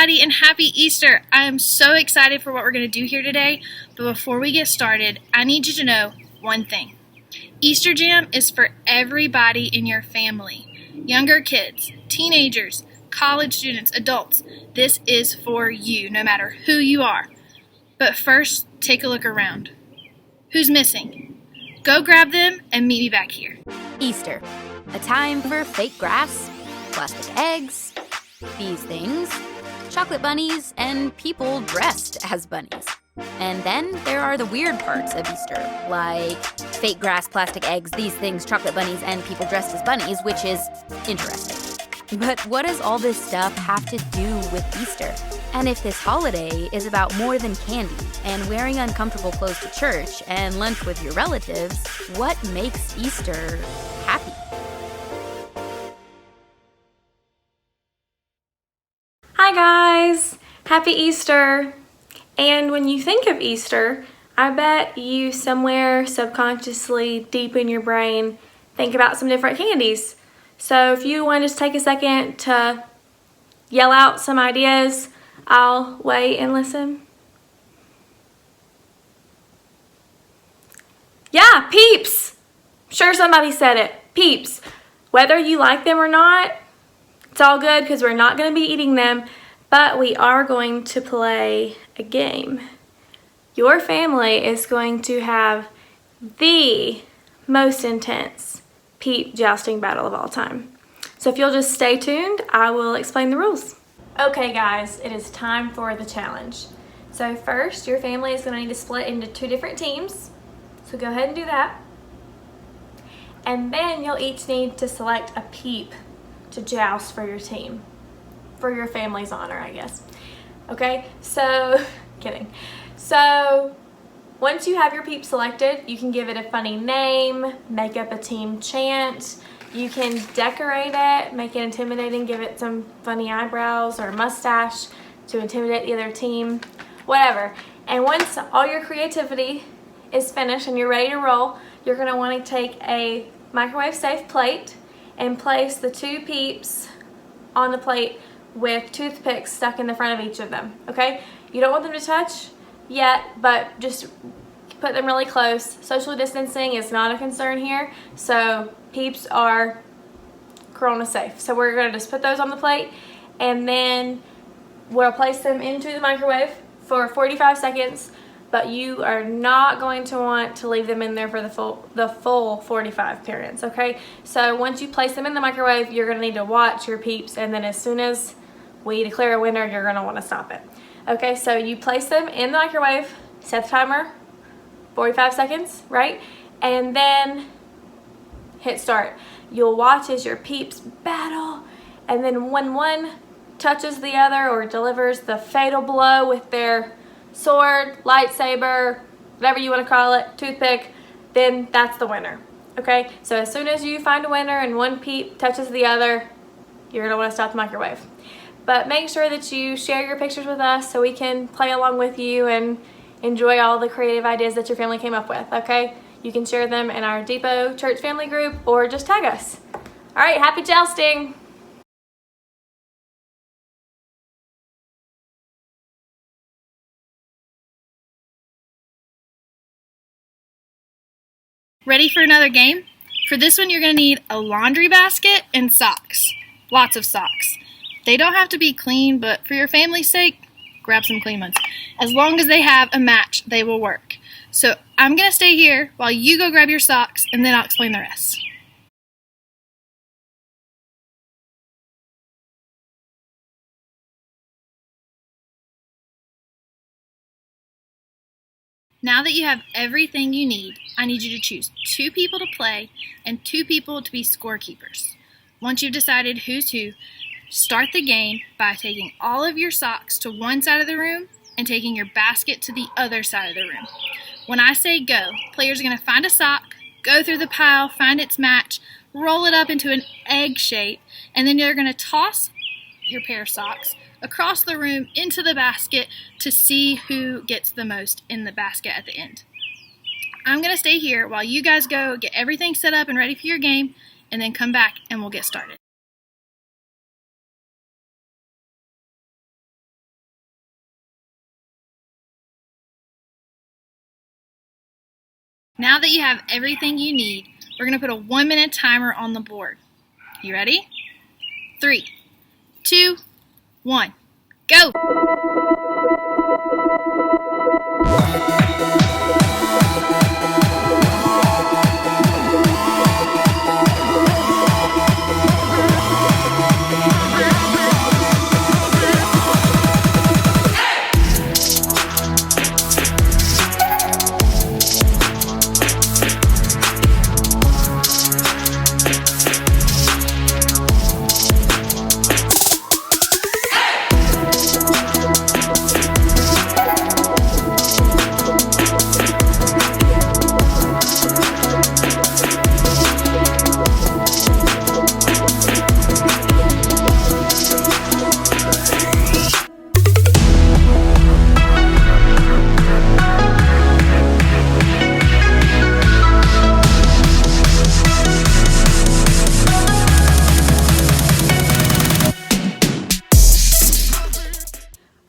everybody, and happy Easter! I am so excited for what we're going to do here today, but before we get started, I need you to know one thing. Easter Jam is for everybody in your family. Younger kids, teenagers, college students, adults. This is for you, no matter who you are. But first, take a look around. Who's missing? Go grab them and meet me back here. Easter, a time for fake grass, plastic eggs, these things, chocolate bunnies, and people dressed as bunnies. And then there are the weird parts of Easter, like fake grass, plastic eggs, these things, chocolate bunnies, and people dressed as bunnies, which is interesting. But what does all this stuff have to do with Easter? And if this holiday is about more than candy and wearing uncomfortable clothes to church and lunch with your relatives, what makes Easter happy? Hi guys! Happy Easter! And when you think of Easter, I bet you somewhere subconsciously deep in your brain think about some different candies. So if you want to just take a second to yell out some ideas, I'll wait and listen. Yeah, Peeps! Sure, somebody said it. Peeps. Whether you like them or not, it's all good because we're not going to be eating them, but we are going to play a game. Your family is going to have the most intense Peep jousting battle of all time. So if you'll just stay tuned, I will explain the rules. Okay guys, it is time for the challenge. So first, your family is going to need to split into two different teams. So go ahead and do that. And then you'll each need to select a Peep to joust for your team. For your family's honor, I guess. Okay, so, kidding. So, once you have your Peep selected, you can give it a funny name, make up a team chant. You can decorate it, make it intimidating, give it some funny eyebrows or mustache to intimidate the other team, whatever. And once all your creativity is finished and you're ready to roll, you're going to want to take a microwave safe plate and place the two Peeps on the plate with toothpicks stuck in the front of each of them, okay? You don't want them to touch yet, but just put them really close. Social distancing is not a concern here, so Peeps are corona safe. So we're gonna just put those on the plate and then we'll place them into the microwave for 45 seconds, but you are not going to want to leave them in there for the full 45 periods, okay? So once you place them in the microwave, you're gonna need to watch your Peeps, and then as soon as we declare a winner, you're gonna wanna stop it. Okay, so you place them in the microwave, set the timer, 45 seconds, right? And then hit start. You'll watch as your Peeps battle, and then when one touches the other or delivers the fatal blow with their sword, lightsaber, whatever you want to call it, toothpick, then that's the winner. Okay, so as soon as you find a winner and one Peep touches the other, you're going to want to stop the microwave. But make sure that you share your pictures with us so we can play along with you and enjoy all the creative ideas that your family came up with, okay? You can share them in our Depot Church family group or just tag us. All right, happy jousting! Ready for another game? For this one, you're going to need a laundry basket and socks. Lots of socks. They don't have to be clean, but for your family's sake, grab some clean ones. As long as they have a match, they will work. So I'm going to stay here while you go grab your socks, and then I'll explain the rest. Now that you have everything you need, I need you to choose 2 people to play and 2 people to be scorekeepers. Once you've decided who's who, start the game by taking all of your socks to one side of the room and taking your basket to the other side of the room. When I say go, players are going to find a sock, go through the pile, find its match, roll it up into an egg shape, and then you're going to toss your pair of socks across the room into the basket to see who gets the most in the basket at the end. I'm going to stay here while you guys go get everything set up and ready for your game, and then come back and we'll get started. Now that you have everything you need, we're going to put a 1-minute timer on the board. You ready? 3, 2, 1, go!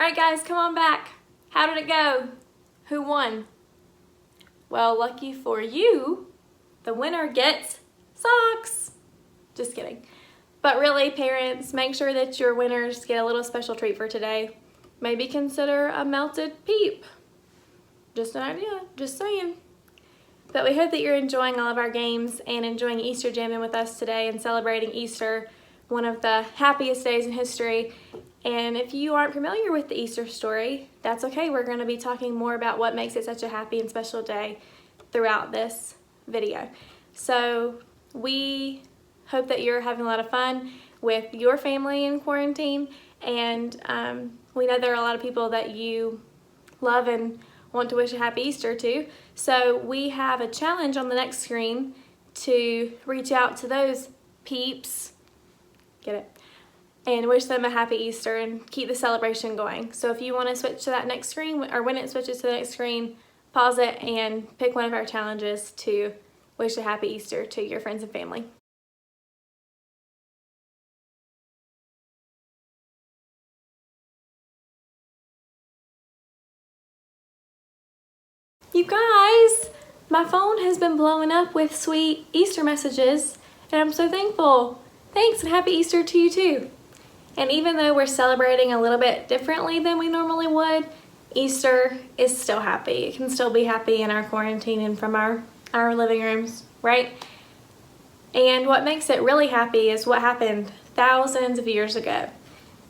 Alright guys, come on back. How did it go? Who won? Well, lucky for you, the winner gets socks. Just kidding. But really, parents, make sure that your winners get a little special treat for today. Maybe consider a melted peep. Just an idea, just saying. But we hope that you're enjoying all of our games and enjoying Easter jamming with us today and celebrating Easter, one of the happiest days in history. And if you aren't familiar with the Easter story, that's okay. We're going to be talking more about what makes it such a happy and special day throughout this video. So we hope that you're having a lot of fun with your family in quarantine. And we know there are a lot of people that you love and want to wish a happy Easter to. So we have a challenge on the next screen to reach out to those peeps. Get it? And wish them a happy Easter and keep the celebration going. So if you want to switch to that next screen, or when it switches to the next screen, pause it and pick one of our challenges to wish a happy Easter to your friends and family. You guys, my phone has been blowing up with sweet Easter messages, and I'm so thankful. Thanks, and happy Easter to you too. And even though we're celebrating a little bit differently than we normally would, Easter is still happy. It can still be happy in our quarantine and from our living rooms, right? And what makes it really happy is what happened thousands of years ago.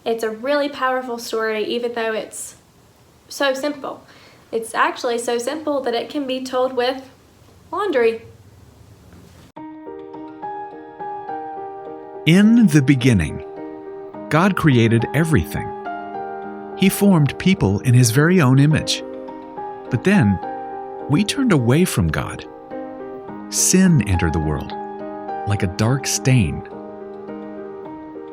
It's a really powerful story, even though it's so simple. It's actually so simple that it can be told with laundry. In the beginning, God created everything. He formed people in His very own image. But then, we turned away from God. Sin entered the world, like a dark stain.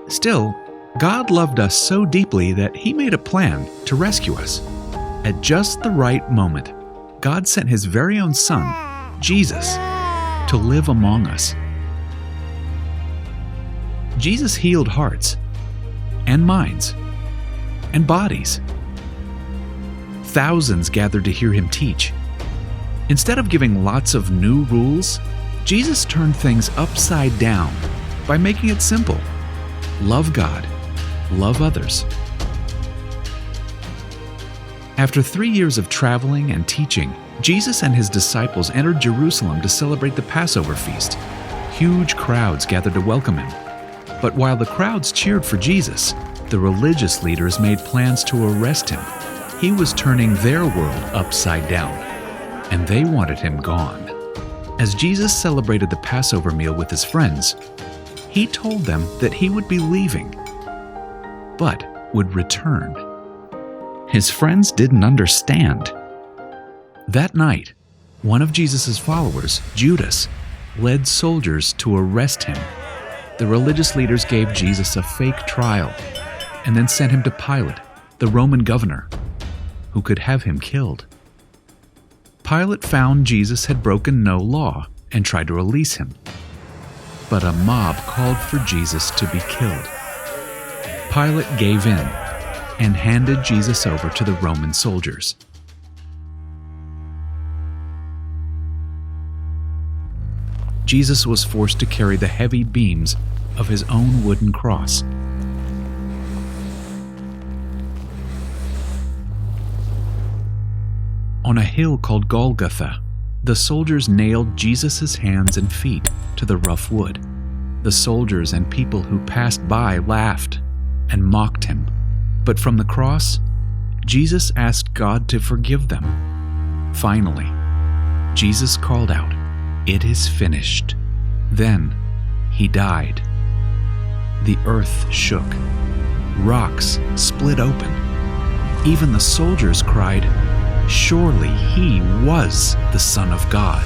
Still, God loved us so deeply that He made a plan to rescue us. At just the right moment, God sent His very own Son, Jesus, to live among us. Jesus healed hearts, and minds, and bodies. Thousands gathered to hear Him teach. Instead of giving lots of new rules, Jesus turned things upside down by making it simple. Love God, love others. After 3 years of traveling and teaching, Jesus and His disciples entered Jerusalem to celebrate the Passover feast. Huge crowds gathered to welcome Him. But while the crowds cheered for Jesus, the religious leaders made plans to arrest Him. He was turning their world upside down, and they wanted Him gone. As Jesus celebrated the Passover meal with His friends, He told them that He would be leaving, but would return. His friends didn't understand. That night, one of Jesus' followers, Judas, led soldiers to arrest Him. The religious leaders gave Jesus a fake trial and then sent Him to Pilate, the Roman governor, who could have Him killed. Pilate found Jesus had broken no law and tried to release Him. But a mob called for Jesus to be killed. Pilate gave in and handed Jesus over to the Roman soldiers. Jesus was forced to carry the heavy beams of his own wooden cross. On a hill called Golgotha, the soldiers nailed Jesus' hands and feet to the rough wood. The soldiers and people who passed by laughed and mocked him. But from the cross, Jesus asked God to forgive them. Finally, Jesus called out, "It is finished." Then he died. The earth shook. Rocks split open. Even the soldiers cried, "Surely he was the Son of God."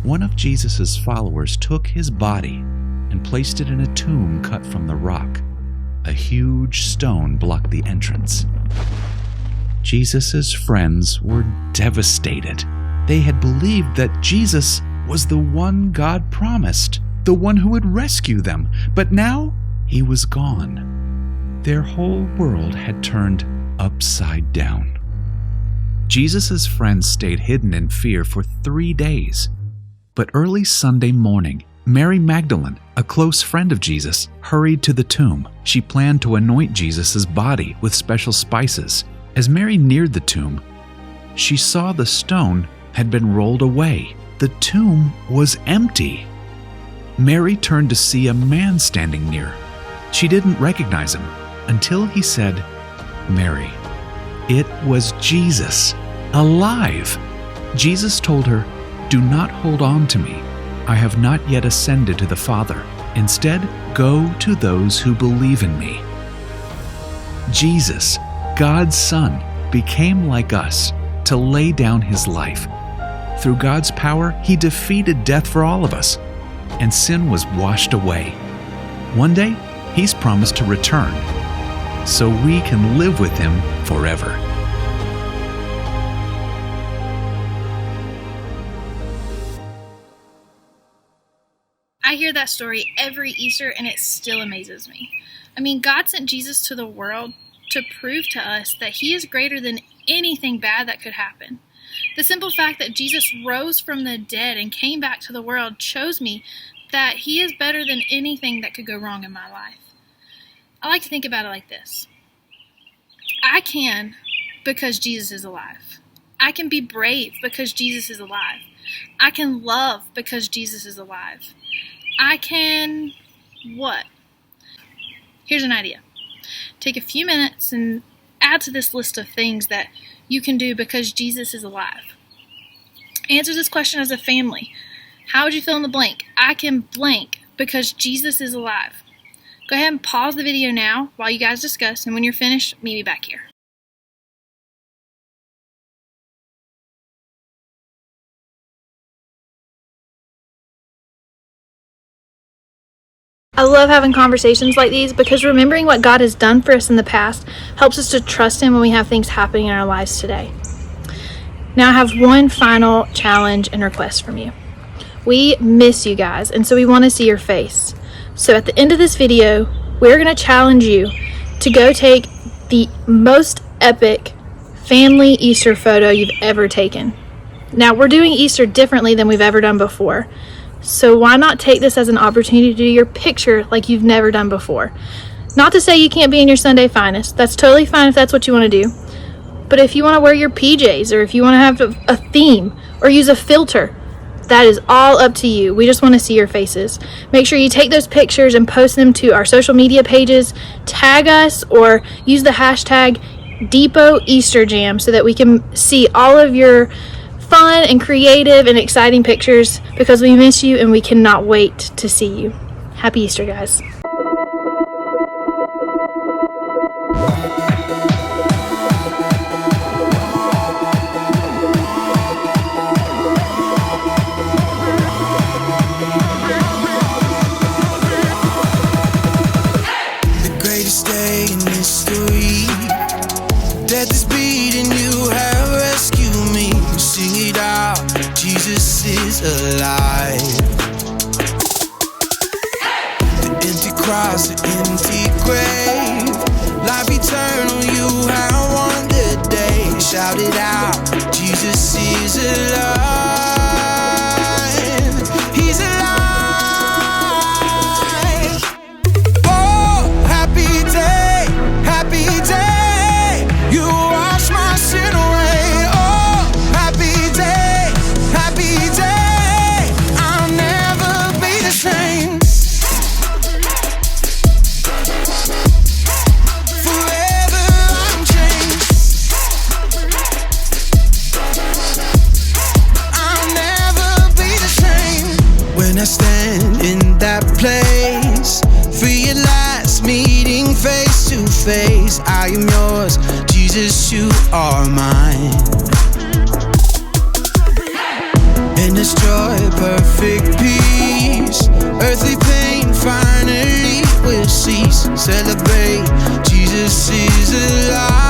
One of Jesus' followers took his body and placed it in a tomb cut from the rock. A huge stone blocked the entrance. Jesus' friends were devastated. They had believed that Jesus was the one God promised, the one who would rescue them, but now he was gone. Their whole world had turned upside down. Jesus' friends stayed hidden in fear for 3 days. But early Sunday morning, Mary Magdalene, a close friend of Jesus, hurried to the tomb. She planned to anoint Jesus' body with special spices. As Mary neared the tomb, she saw the stone had been rolled away. The tomb was empty. Mary turned to see a man standing near. She didn't recognize him until he said, "Mary." It was Jesus, alive. Jesus told her, "Do not hold on to me. I have not yet ascended to the Father. Instead, go to those who believe in me." Jesus, God's Son, became like us to lay down his life. Through God's power, he defeated death for all of us, and sin was washed away. One day, he's promised to return, so we can live with him forever. I hear that story every Easter and it still amazes me. I mean, God sent Jesus to the world to prove to us that he is greater than anything bad that could happen. The simple fact that Jesus rose from the dead and came back to the world shows me that he is better than anything that could go wrong in my life. I like to think about it like this. I can because Jesus is alive. I can be brave because Jesus is alive. I can love because Jesus is alive. I can what? Here's an idea. Take a few minutes and add to this list of things that you can do because Jesus is alive. Answer this question as a family. How would you fill in the blank? I can blank because Jesus is alive. Go ahead and pause the video now while you guys discuss, and when you're finished, meet me back here. I love having conversations like these because remembering what God has done for us in the past helps us to trust him when we have things happening in our lives today. Now I have one final challenge and request from you. We miss you guys, and so we want to see your face. So at the end of this video, we're going to challenge you to go take the most epic family Easter photo you've ever taken. Now we're doing Easter differently than we've ever done before. So why not take this as an opportunity to do your picture like you've never done before? Not to say you can't be in your Sunday finest. That's totally fine if that's what you want to do. But if you want to wear your PJs, or if you want to have a theme, or use a filter, that is all up to you. We just want to see your faces. Make sure you take those pictures and post them to our social media pages. Tag us or use the hashtag #DepotEasterJam so that we can see all of your fun and creative and exciting pictures, because we miss you and we cannot wait to see you. Happy Easter, guys. The greatest day in history. Death is beating, you have rescued me. Sing it out, Jesus is alive. The empty cross, the empty grave, life eternal, you have won the day. Shout it out, Jesus is alive. free at last, meeting face to face. I am yours, Jesus, you are mine. In this joy, perfect peace, earthly pain finally will cease. Celebrate, Jesus is alive.